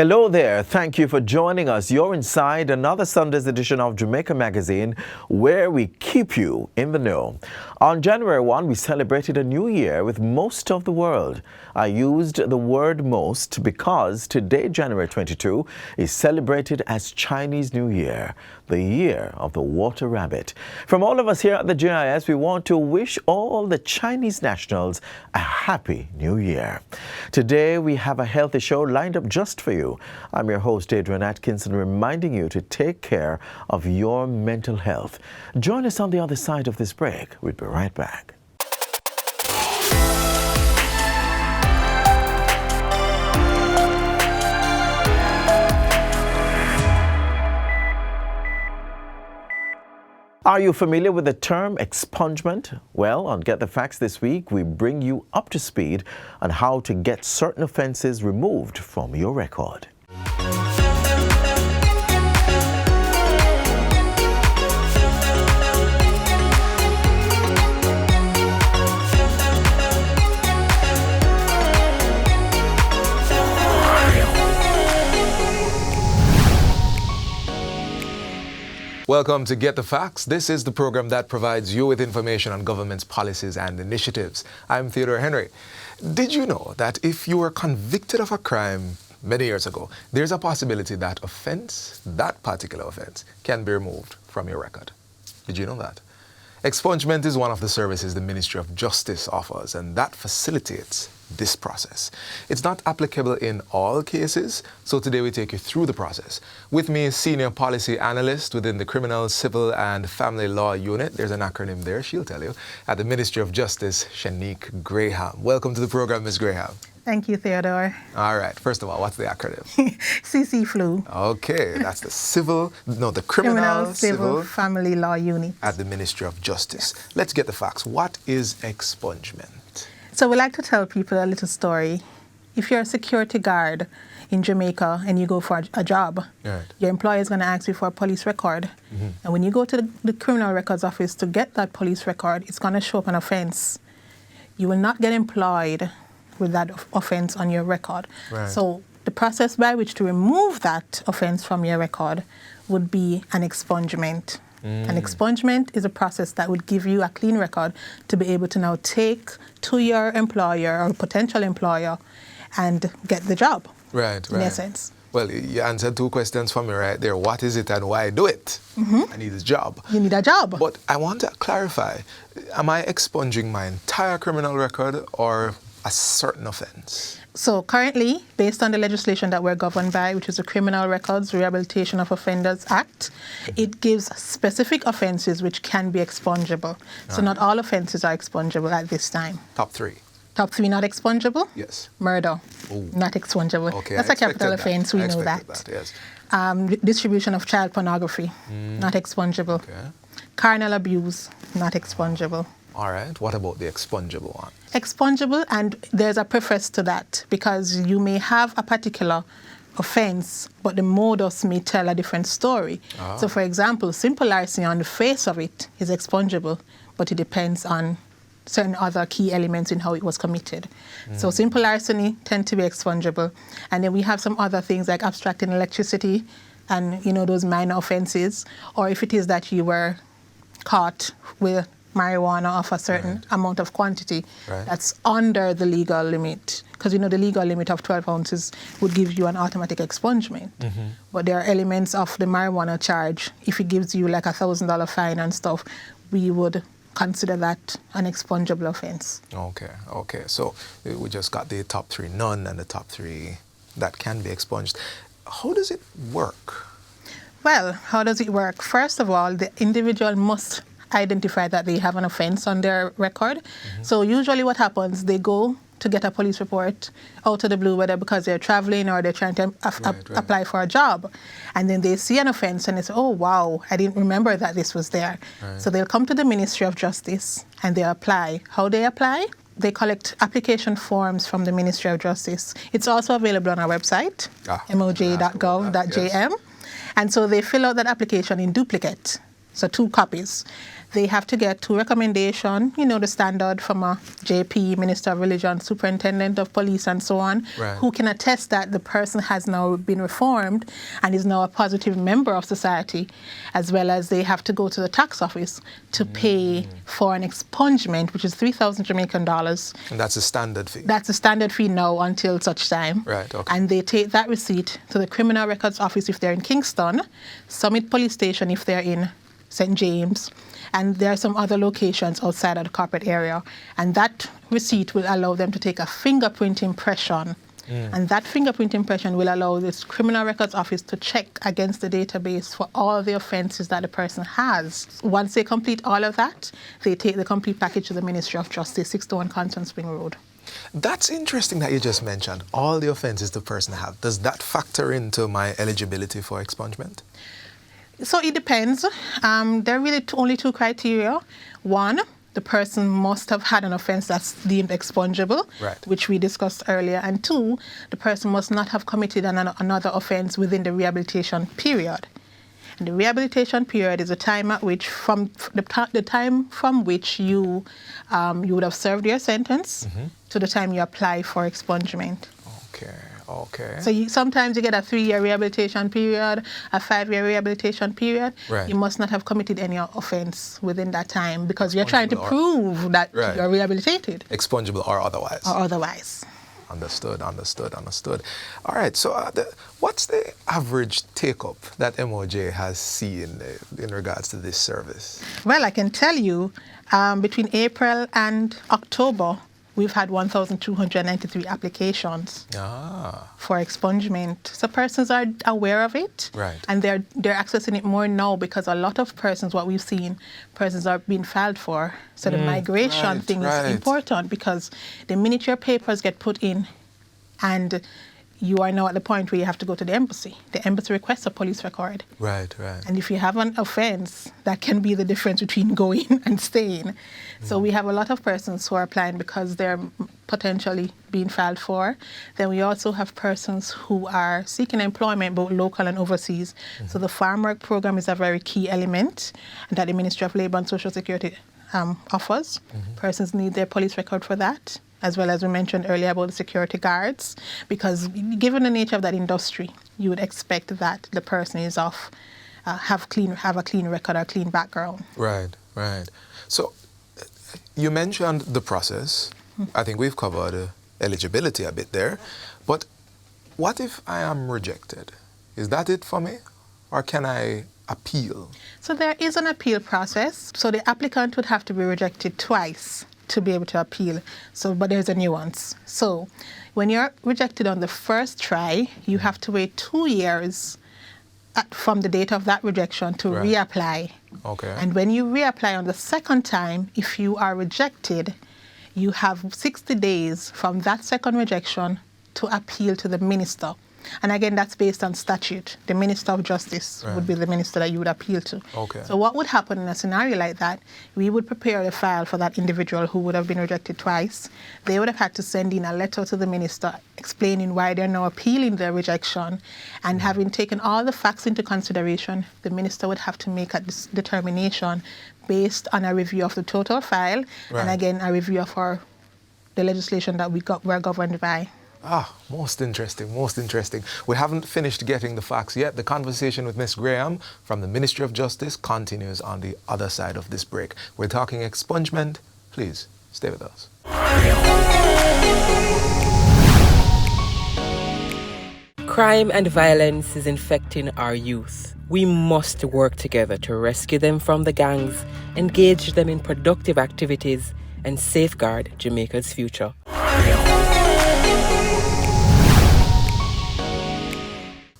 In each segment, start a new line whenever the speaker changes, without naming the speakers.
Hello there. Thank you for joining us. You're inside another Sunday's edition of Jamaica Magazine, where we keep you in the know. On January 1, we celebrated a new year with most of the world. I used the word most because today, January 22, is celebrated as Chinese New Year, the year of the water rabbit. From all of us here at the GIS, we want to wish all the Chinese nationals a happy new year. Today, we have a healthy show lined up just for you. I'm your host, Adrian Atkinson, reminding you to take care of your mental health. Join us on the other side of this break. We'll be right back. Are you familiar with the term expungement? Well, on Get the Facts this week, we bring you up to speed on how to get certain offenses removed from your record.
Welcome to Get the Facts. This is the program that provides you with information on government's policies and initiatives. I'm Theodore Henry. Did you know that if you were convicted of a crime many years ago, there's a possibility that particular offense, can be removed from your record? Did you know that? Expungement is one of the services the Ministry of Justice offers, and that facilitates this process. It's not applicable in all cases, so today we take you through the process. With me is Senior Policy Analyst within the Criminal, Civil and Family Law Unit. There's an acronym there, she'll tell you, at the Ministry of Justice, Shanique Graham. Welcome to the program, Ms. Graham.
Thank you, Theodore.
All right, first of all, what's the acronym?
CC-FLU.
Okay, that's the Criminal,
Civil, Family Law Unit.
At the Ministry of Justice. Yes. Let's get the facts. What is expungement?
So we like to tell people a little story. If you're a security guard in Jamaica and you go for a job, right, your employer is going to ask you for a police record. Mm-hmm. And when you go to the Criminal Records Office to get that police record, it's going to show up an offense. You will not get employed with that offense on your record. Right. So the process by which to remove that offense from your record would be an expungement. An expungement is a process that would give you a clean record to be able to now take to your employer or potential employer and get the job.
Right.
In essence.
Well, you answered two questions for me right there. What is it and why do it? Mm-hmm. I need a job.
You need a job.
But I want to clarify, am I expunging my entire criminal record or a certain offense?
So currently, based on the legislation that we're governed by, which is the Criminal Records Rehabilitation of Offenders Act, it gives specific offenses which can be expungible. So not all offenses are expungible at this time.
Top three.
Top three not expungible?
Yes.
Murder, not expungible. Okay, that's a capital offense, we know that. Yes. Distribution of child pornography, not expungible. Okay. Carnal abuse, not expungible.
All right. What about the expungible one?
Expungible, and there's a preface to that because you may have a particular offense, but the modus may tell a different story. Oh. So, for example, simple larceny on the face of it is expungible, but it depends on certain other key elements in how it was committed. So simple larceny tend to be expungible. And then we have some other things like abstracting electricity and, those minor offenses. Or if it is that you were caught with marijuana of a certain amount of quantity that's under the legal limit. Because, the legal limit of 12 ounces would give you an automatic expungement. Mm-hmm. But there are elements of the marijuana charge. If it gives you like $1,000 fine and stuff, we would consider that an expungible offense.
Okay. So we just got the top three none and the top three that can be expunged. How does it work?
Well, how does it work? First of all, the individual must identify that they have an offense on their record. Mm-hmm. So usually what happens, they go to get a police report out of the blue, whether because they're traveling or they're trying to apply for a job. And then they see an offense and they say, oh, wow, I didn't remember that this was there. Right. So they'll come to the Ministry of Justice and they apply. How they apply? They collect application forms from the Ministry of Justice. It's also available on our website, moj.gov.jm. Yes. And so they fill out that application in duplicate. so 2 copies. They have to get 2 recommendations, the standard from a JP, Minister of Religion, Superintendent of Police, and so on,
Right.
who can attest that the person has now been reformed and is now a positive member of society, as well as they have to go to the tax office to pay for an expungement, which is 3,000 Jamaican dollars.
And that's a standard fee.
That's the standard fee now until such time.
Right, okay.
And they take that receipt to the Criminal Records Office if they're in Kingston, Summit Police Station if they're in St. James, and there are some other locations outside of the corporate area. And that receipt will allow them to take a fingerprint impression. And that fingerprint impression will allow this Criminal Records Office to check against the database for all the offences that the person has. Once they complete all of that, they take the complete package to the Ministry of Justice, 61 Constance Spring Road.
That's interesting that you just mentioned all the offenses the person has. Does that factor into my eligibility for expungement?
So it depends. There are really only 2 criteria. One, the person must have had an offence that's deemed expungible,
Right.
which we discussed earlier. And 2, the person must not have committed another offence within the rehabilitation period. And the rehabilitation period is a time at which, from the time from which you would have served your sentence to the time you apply for expungement.
Okay.
So sometimes you get a 3-year rehabilitation period, a 5-year rehabilitation period.
Right.
You must not have committed any offence within that time because you're trying to
Expungible
prove that
Right.
you're rehabilitated.
Expungible or otherwise.
Or otherwise.
Understood. All right, so what's the average take-up that MOJ has seen in regards to this service?
Well, I can tell you, between April and October, we've had 1,293 applications for expungement. So persons are aware of it,
Right.
and they're accessing it more now because a lot of persons, what we've seen, persons are being filed for. So the migration
Right,
thing
right.
is important because the minute your papers get put in and you are now at the point where you have to go to the embassy requests a police record.
Right.
And if you have an offence, that can be the difference between going and staying. So we have a lot of persons who are applying because they're potentially being filed for. Then we also have persons who are seeking employment, both local and overseas. So the farm work program is a very key element that the Ministry of Labour and Social Security offers. Persons need their police record for that, as well as we mentioned earlier about the security guards, because given the nature of that industry, you would expect that the person is have a clean record or clean background.
Right. So you mentioned the process. I think we've covered eligibility a bit there. But what if I am rejected? Is that it for me? Or can I appeal?
So there is an appeal process. So the applicant would have to be rejected twice to be able to appeal. But there's a nuance. So when you're rejected on the first try, you have to wait 2 years from the date of that rejection to
Right.
reapply.
Okay.
And when you reapply on the second time, if you are rejected, you have 60 days from that second rejection to appeal to the minister. And again, that's based on statute. The Minister of Justice would be the minister that you would appeal to.
Okay.
So what would happen in a scenario like that, we would prepare a file for that individual who would have been rejected twice. They would have had to send in a letter to the minister explaining why they're now appealing their rejection. And having taken all the facts into consideration, the minister would have to make a determination based on a review of the total file and again, a review of the legislation that we're governed by.
Most interesting. We haven't finished getting the facts yet. The conversation with Ms. Graham from the Ministry of Justice continues on the other side of this break. We're talking expungement. Please stay with us.
Crime and violence is infecting our youth. We must work together to rescue them from the gangs, engage them in productive activities, and safeguard Jamaica's future.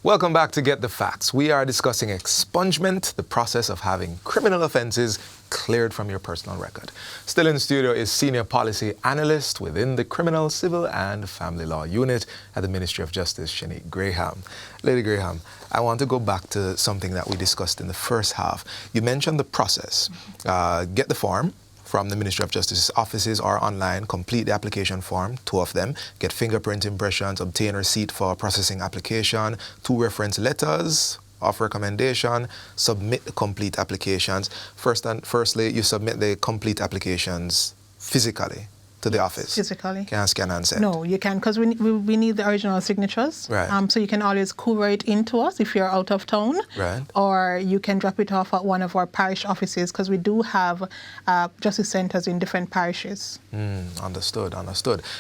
Welcome back to Get the Facts. We are discussing expungement, the process of having criminal offences cleared from your personal record. Still in the studio is Senior Policy Analyst within the Criminal, Civil and Family Law Unit at the Ministry of Justice, Shanique Graham. Lady Graham, I want to go back to something that we discussed in the first half. You mentioned the process. Get the form from the Ministry of Justice's offices or online, complete the application form, 2 of them, get fingerprint impressions, obtain receipt for processing application, 2 reference letters of recommendation, submit the complete applications. Firstly, you submit the complete applications physically to the office.
Physically.
Can't scan and send.
No, you can, because we need the original signatures.
Right.
So you can always courier it into us if you're out of town.
Right.
Or you can drop it off at one of our parish offices, because we do have justice centers in different parishes.
Understood.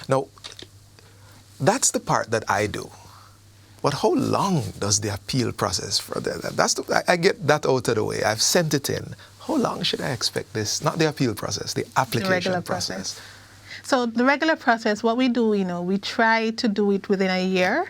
Now, that's the part that I do. But how long does the appeal process for that? I get that out of the way. I've sent it in. How long should I expect this? Not the appeal process, the application
The regular process. So the regular process, what we do, we try to do it within a year,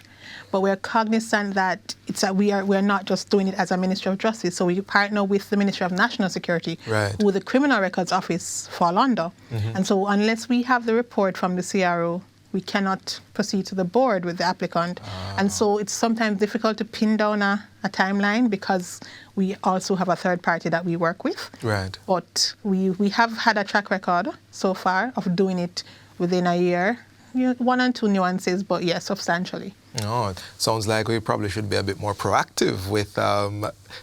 but we're cognizant that we're not just doing it as a Ministry of Justice. So we partner with the Ministry of National Security,
right,
who the Criminal Records Office fall under. And so unless we have the report from the CRO, we cannot proceed to the board with the applicant. And so it's sometimes difficult to pin down a timeline, because we also have a third party that we work with.
Right.
But we have had a track record so far of doing it within a year. One or two nuances, but yes, substantially.
Oh, it sounds like we probably should be a bit more proactive with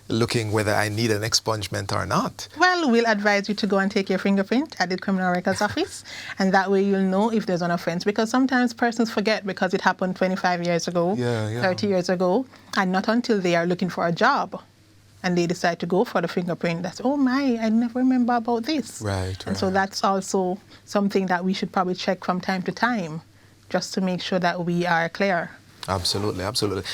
looking whether I need an expungement or not.
Well, we'll advise you to go and take your fingerprint at the Criminal Records Office, and that way you'll know if there's an offense. Because sometimes persons forget, because it happened 25 years ago, 30 years ago, and not until they are looking for a job and they decide to go for the fingerprint, that's, oh my, I never remember about this.
Right.
And so that's also something that we should probably check from time to time, just to make sure that we are clear.
Absolutely.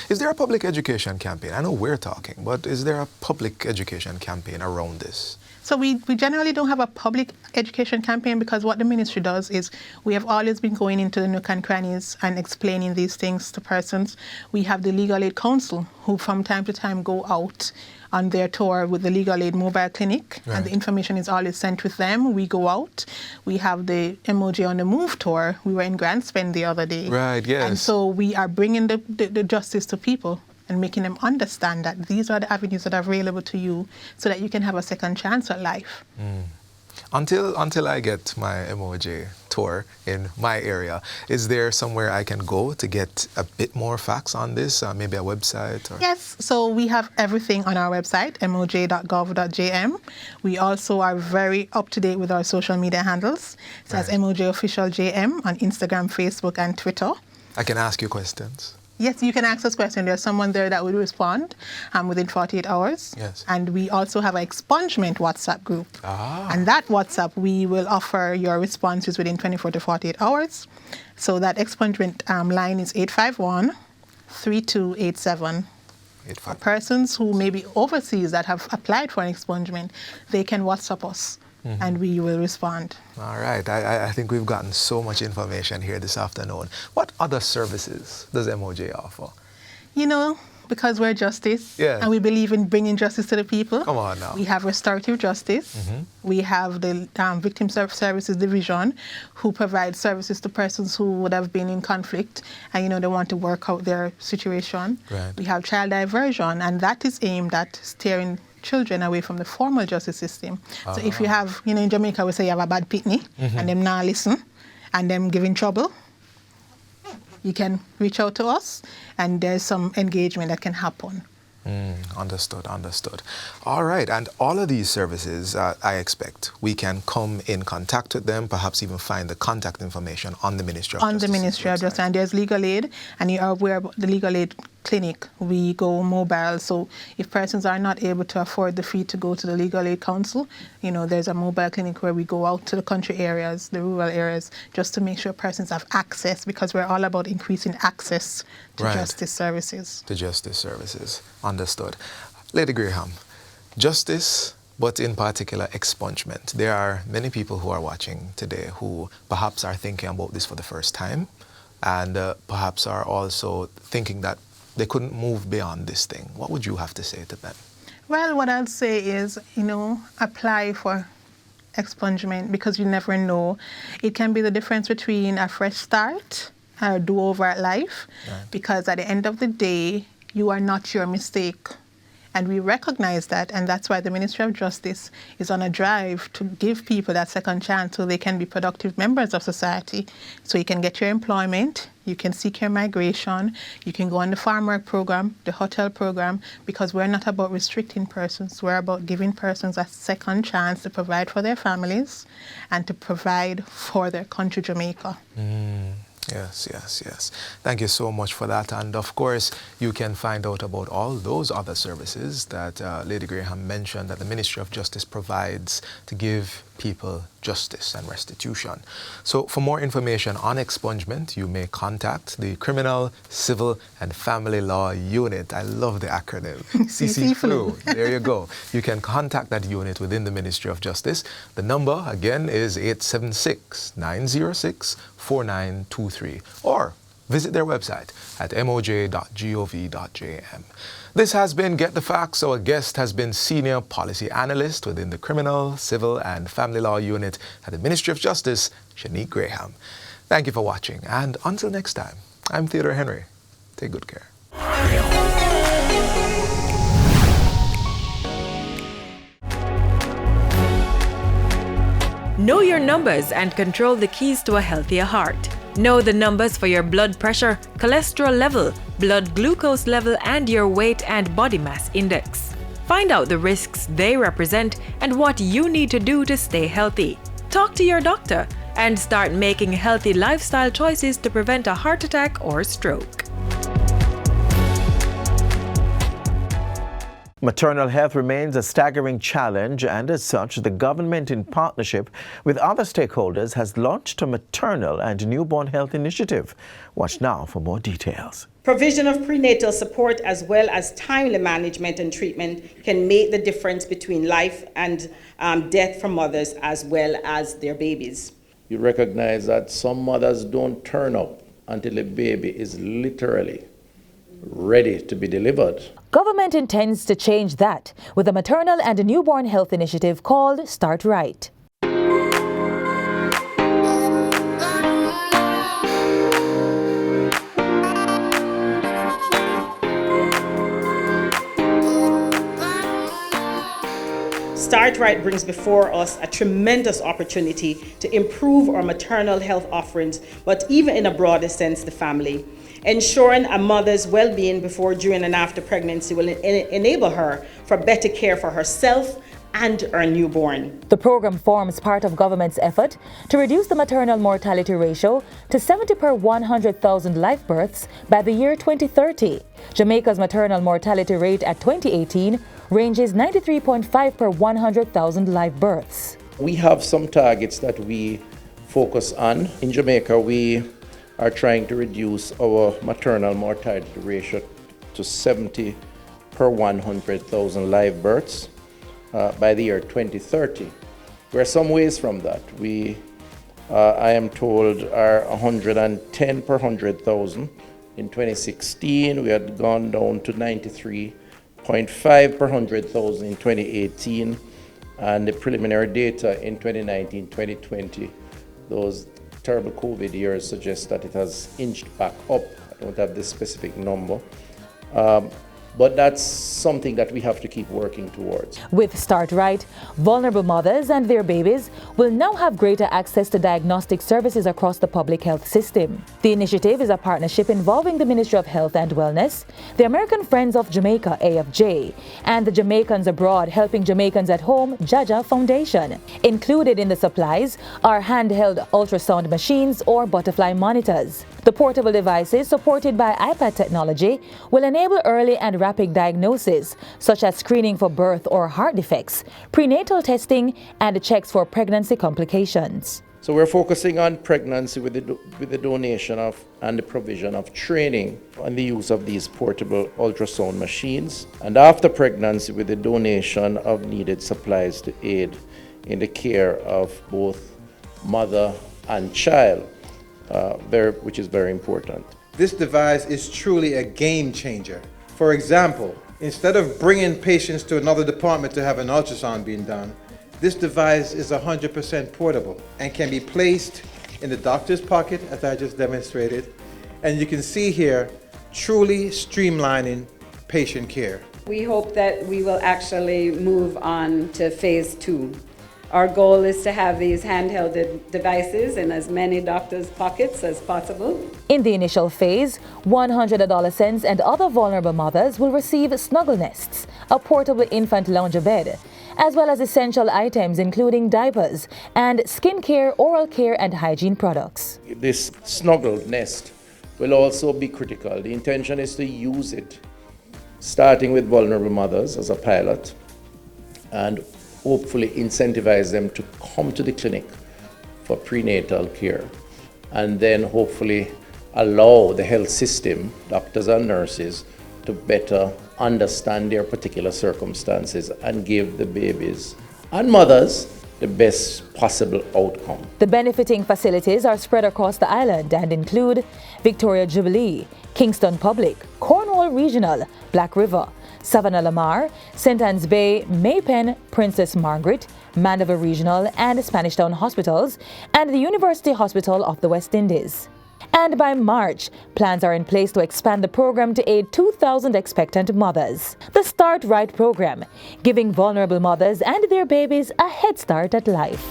Is there a public education campaign? I know we're talking, but is there a public education campaign around this?
So we generally don't have a public education campaign, because what the ministry does is we have always been going into the nook and crannies and explaining these things to persons. We have the Legal Aid Council, who from time to time go out on their tour with the Legal Aid Mobile Clinic,
right,
and the information is always sent with them. We go out. We have the MOJ on the Move tour. We were in Grand Spend the other day.
Right, yes.
And so we are bringing the justice to people and making them understand that these are the avenues that are available to you, so that you can have a second chance at life.
Until I get my MOJ tour in my area, is there somewhere I can go to get a bit more facts on this? Maybe a website? Or?
Yes, so we have everything on our website, moj.gov.jm. We also are very up-to-date with our social media handles. So that's MOJ Official JM on Instagram, Facebook, and Twitter.
I can ask you questions?
Yes, you can ask us questions. There's someone there that will respond within 48 hours.
Yes.
And we also have an Expungement WhatsApp group.
Ah.
And that WhatsApp, we will offer your responses within 24 to 48 hours. So that Expungement line is 851-3287. For persons who may be overseas that have applied for an expungement, they can WhatsApp us, and we will respond.
All right. I think we've gotten so much information here this afternoon. What other services does MOJ offer?
Because we're justice,
yeah,
and we believe in bringing justice to the people.
Come on now.
We have restorative justice. We have the Victim Services Division, who provides services to persons who would have been in conflict and, they want to work out their situation.
Right.
We have child diversion, and that is aimed at steering children away from the formal justice system. So if you have, in Jamaica, we say you have a bad pitney, and them not listen, and them giving trouble, you can reach out to us, and there's some engagement that can happen.
Understood. All right, and all of these services, I expect, we can come in contact with them, perhaps even find the contact information on the Ministry of Justice.
On the Ministry of Justice, and there's Legal Aid, and you are aware about the Legal Aid Clinic. We go mobile, so if persons are not able to afford the fee to go to the Legal Aid Council, there's a mobile clinic where we go out to the country areas, the rural areas, just to make sure persons have access, because we're all about increasing access to justice services.
To justice services. Understood. Lady Graham, justice, but in particular expungement. There are many people who are watching today who perhaps are thinking about this for the first time, and perhaps are also thinking that they couldn't move beyond this thing. What would you have to say to them?
Well, what I'll say is, apply for expungement, because you never know. It can be the difference between a fresh start or a do-over at life, because at the end of the day, you are not your mistake. And we recognize that, and that's why the Ministry of Justice is on a drive to give people that second chance so they can be productive members of society. So you can get your employment, you can seek your migration, you can go on the farm work program, the hotel program, because we're not about restricting persons, we're about giving persons a second chance to provide for their families and to provide for their country, Jamaica.
Yes, yes, yes. Thank you so much for that. And of course, you can find out about all those other services that Lady Graham mentioned that the Ministry of Justice provides to give people justice and restitution. So for more information on expungement, you may contact the Criminal, Civil and Family Law Unit. I love the acronym. CC-FLU. There you go. You can contact that unit within the Ministry of Justice. The number, again, is 876-906-4923 or visit their website at moj.gov.jm. This has been Get the Facts. Our guest has been Senior Policy Analyst within the Criminal, Civil and Family Law Unit at the Ministry of Justice, Shanique Graham. Thank you for watching, and until next time, I'm Theodore Henry. Take good care.
Know your numbers and control the keys to a healthier heart. Know the numbers for your blood pressure, cholesterol level, blood glucose level, and your weight and body mass index. Find out the risks they represent and what you need to do to stay healthy. Talk to your doctor and start making healthy lifestyle choices to prevent a heart attack or stroke.
Maternal health remains a staggering challenge, and as such, the government, in partnership with other stakeholders, has launched a maternal and newborn health initiative. Watch now for more details.
Provision of prenatal support as well as timely management and treatment can make the difference between life and death for mothers as well as their babies.
You recognize that some mothers don't turn up until the baby is literally ready to be delivered.
Government intends to change that with a maternal and a newborn health initiative called Start Right.
Start Right brings before us a tremendous opportunity to improve our maternal health offerings, but even in a broader sense, the family. Ensuring a mother's well-being before, during, and after pregnancy will enable her for better care for herself and her newborn.
The program forms part of government's effort to reduce the maternal mortality ratio to 70 per 100,000 live births by the year 2030. Jamaica's maternal mortality rate at 2018 ranges 93.5 per 100,000 live births.
We have some targets that we focus on. In Jamaica, we are trying to reduce our maternal mortality ratio to 70 per 100,000 live births by the year 2030. We're some ways from that. We, I am told, are 110 per 100,000. In 2016, we had gone down to 93.5 per 100,000 in 2018, and the preliminary data in 2019-2020, those terrible COVID years, suggest that it has inched back up. I don't have this specific number. But that's something that we have to keep working towards.
With Start Right, vulnerable mothers and their babies will now have greater access to diagnostic services across the public health system. The initiative is a partnership involving the Ministry of Health and Wellness, the American Friends of Jamaica, AFJ, and the Jamaicans Abroad Helping Jamaicans at Home, Jaja Foundation. Included in the supplies are handheld ultrasound machines or butterfly monitors. The portable devices, supported by iPad technology, will enable early and rapid diagnosis, such as screening for birth or heart defects, prenatal testing, and checks for pregnancy complications.
So we're focusing on pregnancy with the donation of and the provision of training on the use of these portable ultrasound machines, and after pregnancy with the donation of needed supplies to aid in the care of both mother and child, which is very important.
This device is truly a game changer. For example, instead of bringing patients to another department to have an ultrasound being done, this device is 100% portable and can be placed in the doctor's pocket, as I just demonstrated. And you can see here, truly streamlining patient care.
We hope that we will actually move on to phase 2. Our goal is to have these handheld devices in as many doctors' pockets as possible.
In the initial phase, 100 adolescents and other vulnerable mothers will receive snuggle nests, a portable infant lounger bed, as well as essential items including diapers and skincare, oral care and hygiene products.
This snuggle nest will also be critical. The intention is to use it starting with vulnerable mothers as a pilot and hopefully incentivize them to come to the clinic for prenatal care, and then hopefully allow the health system, doctors and nurses, to better understand their particular circumstances and give the babies and mothers the best possible outcome.
The benefiting facilities are spread across the island and include Victoria Jubilee, Kingston Public, Cornwall Regional, Black River, Savannah Lamar, St. Anne's Bay, Maypen, Princess Margaret, Mandeville Regional and Spanish Town Hospitals, and the University Hospital of the West Indies. And by March, plans are in place to expand the program to aid 2,000 expectant mothers. The Start Right program, giving vulnerable mothers and their babies a head start at life.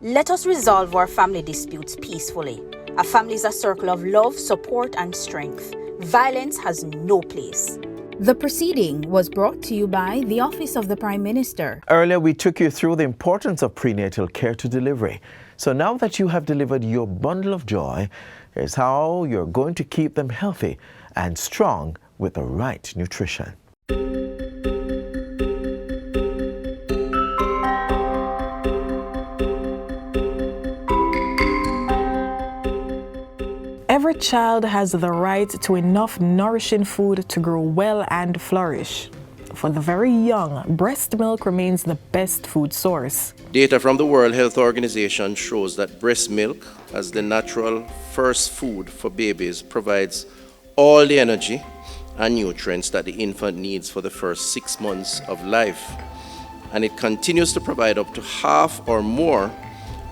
Let us resolve our family disputes peacefully. A family is a circle of love, support, and strength. Violence has no place.
The proceeding was brought to you by the Office of the Prime Minister.
Earlier, we took you through the importance of prenatal care to delivery. So now that you have delivered your bundle of joy, here's how you're going to keep them healthy and strong with the right nutrition.
Every child has the right to enough nourishing food to grow well and flourish. For the very young, breast milk remains the best food source.
Data from the World Health Organization shows that breast milk, as the natural first food for babies, provides all the energy and nutrients that the infant needs for the first 6 months of life. And it continues to provide up to half or more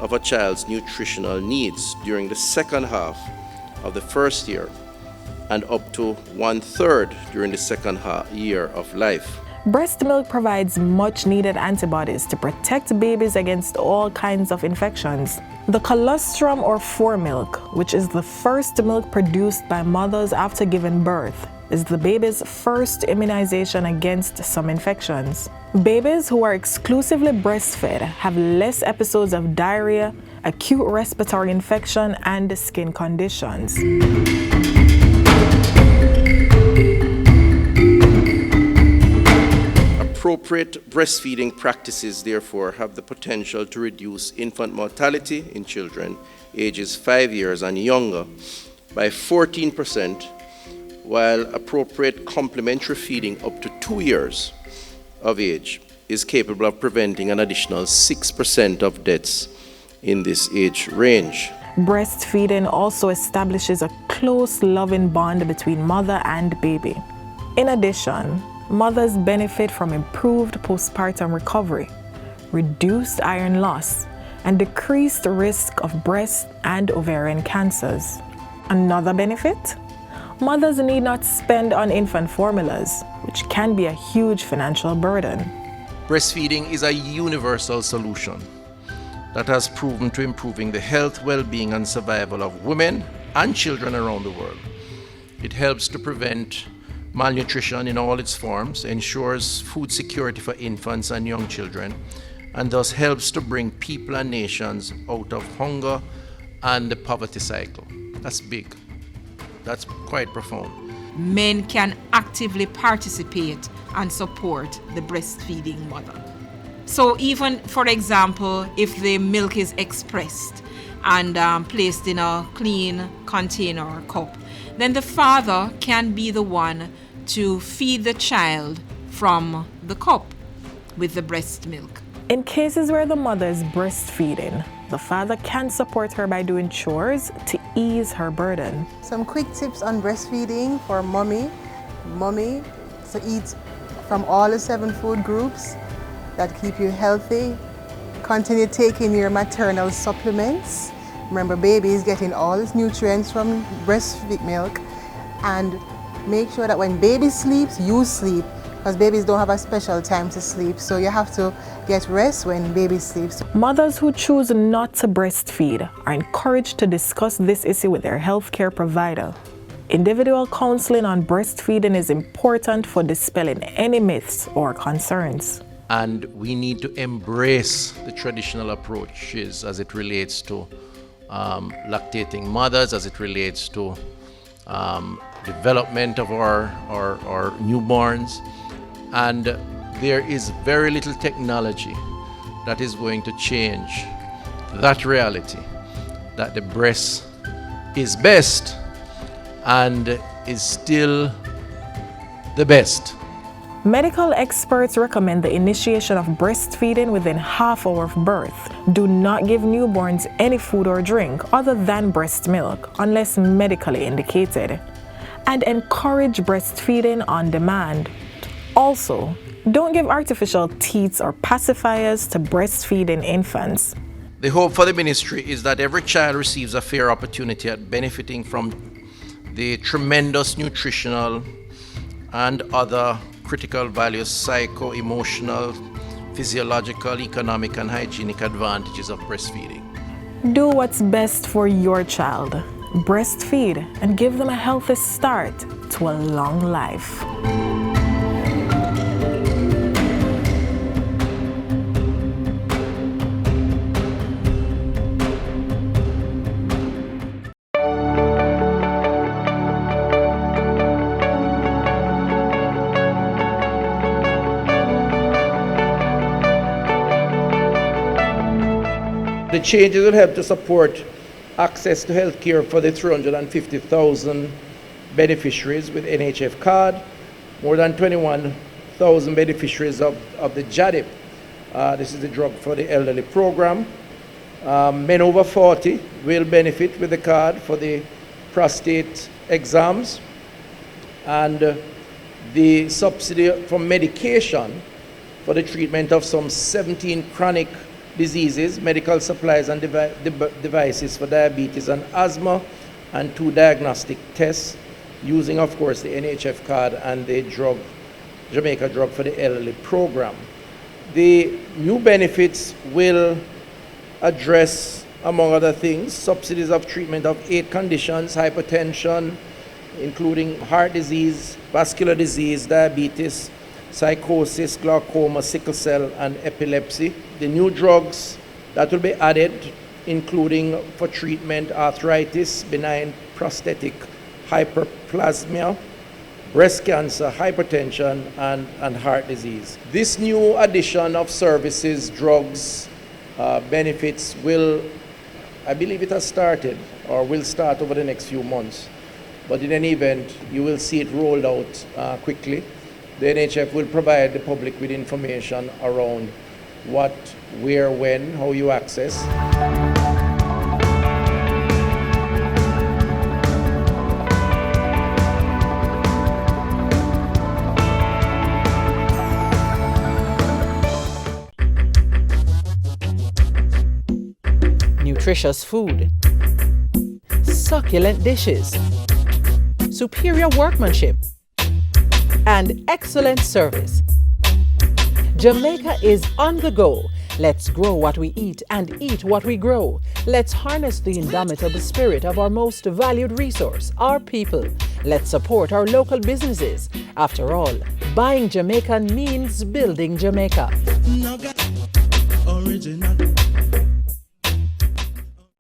of a child's nutritional needs during the second half of the first year, and up to 1/3 during the second year of life.
Breast milk provides much needed antibodies to protect babies against all kinds of infections. The colostrum or foremilk, which is the first milk produced by mothers after giving birth, is the baby's first immunization against some infections. Babies who are exclusively breastfed have less episodes of diarrhea, acute respiratory infection, and skin conditions.
Appropriate breastfeeding practices, therefore, have the potential to reduce infant mortality in children ages 5 years and younger by 14%, while appropriate complementary feeding up to 2 years of age is capable of preventing an additional 6% of deaths in this age range.
Breastfeeding also establishes a close, loving bond between mother and baby. In addition, mothers benefit from improved postpartum recovery, reduced iron loss, and decreased risk of breast and ovarian cancers. Another benefit? Mothers need not spend on infant formulas, which can be a huge financial burden.
Breastfeeding is a universal solution that has proven to improving the health, well-being, and survival of women and children around the world. It helps to prevent malnutrition in all its forms, ensures food security for infants and young children, and thus helps to bring people and nations out of hunger and the poverty cycle. That's big. That's quite profound.
Men can actively participate and support the breastfeeding mother. So even, for example, if the milk is expressed and placed in a clean container or cup, then the father can be the one to feed the child from the cup with the breast milk.
In cases where the mother is breastfeeding, the father can support her by doing chores to ease her burden.
Some quick tips on breastfeeding for mommy to eat from all the 7 food groups. that keep you healthy. Continue taking your maternal supplements. Remember, baby is getting all its nutrients from breastfeed milk. And make sure that when baby sleeps, you sleep, because babies don't have a special time to sleep. So you have to get rest when baby sleeps.
Mothers who choose not to breastfeed are encouraged to discuss this issue with their healthcare provider. Individual counseling on breastfeeding is important for dispelling any myths or concerns.
And we need to embrace the traditional approaches as it relates to lactating mothers, as it relates to development of our newborns. And there is very little technology that is going to change that reality, that the breast is best and is still the best.
Medical experts recommend the initiation of breastfeeding within half hour of birth. Do not give newborns any food or drink other than breast milk unless medically indicated. And encourage breastfeeding on demand. Also, don't give artificial teats or pacifiers to breastfeeding infants.
The hope for the ministry is that every child receives a fair opportunity at benefiting from the tremendous nutritional and other critical values, psycho-emotional, physiological, economic, and hygienic advantages of breastfeeding.
Do what's best for your child. Breastfeed and give them a healthy start to a long life.
The changes will help to support access to health care for the 350,000 beneficiaries with NHF card, more than 21,000 beneficiaries of the JADIP. This is the drug for the elderly program. Men over 40 will benefit with the card for the prostate exams, and the subsidy for medication for the treatment of some 17 chronic diseases, medical supplies and devices for diabetes and asthma, and 2 diagnostic tests using, of course, the NHF card and the Jamaica drug for the elderly program. The new benefits will address, among other things, subsidies of treatment of 8 conditions: hypertension, including heart disease, vascular disease, diabetes, psychosis, glaucoma, sickle cell, and epilepsy. The new drugs that will be added, including for treatment arthritis, benign prostatic hyperplasmia, breast cancer, hypertension, and heart disease. This new addition of services, drugs, benefits will, I believe it has started or will start over the next few months. But in any event, you will see it rolled out quickly. The NHF will provide the public with information around what, where, when, how you access.
Nutritious food, succulent dishes, superior workmanship, and excellent service. Jamaica is on the go. Let's grow what we eat and eat what we grow. Let's harness the indomitable spirit of our most valued resource, our people. Let's support our local businesses. After all, buying Jamaican means building Jamaica.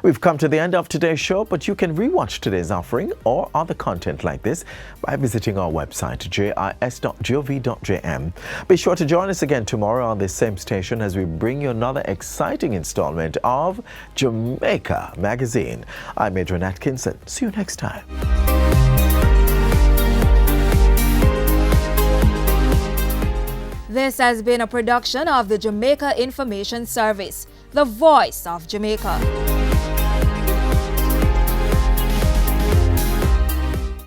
We've come to the end of today's show, but you can rewatch today's offering or other content like this by visiting our website, jis.gov.jm. Be sure to join us again tomorrow on this same station as we bring you another exciting installment of Jamaica Magazine. I'm Adrian Atkinson. See you next time.
This has been a production of the Jamaica Information Service, the voice of Jamaica.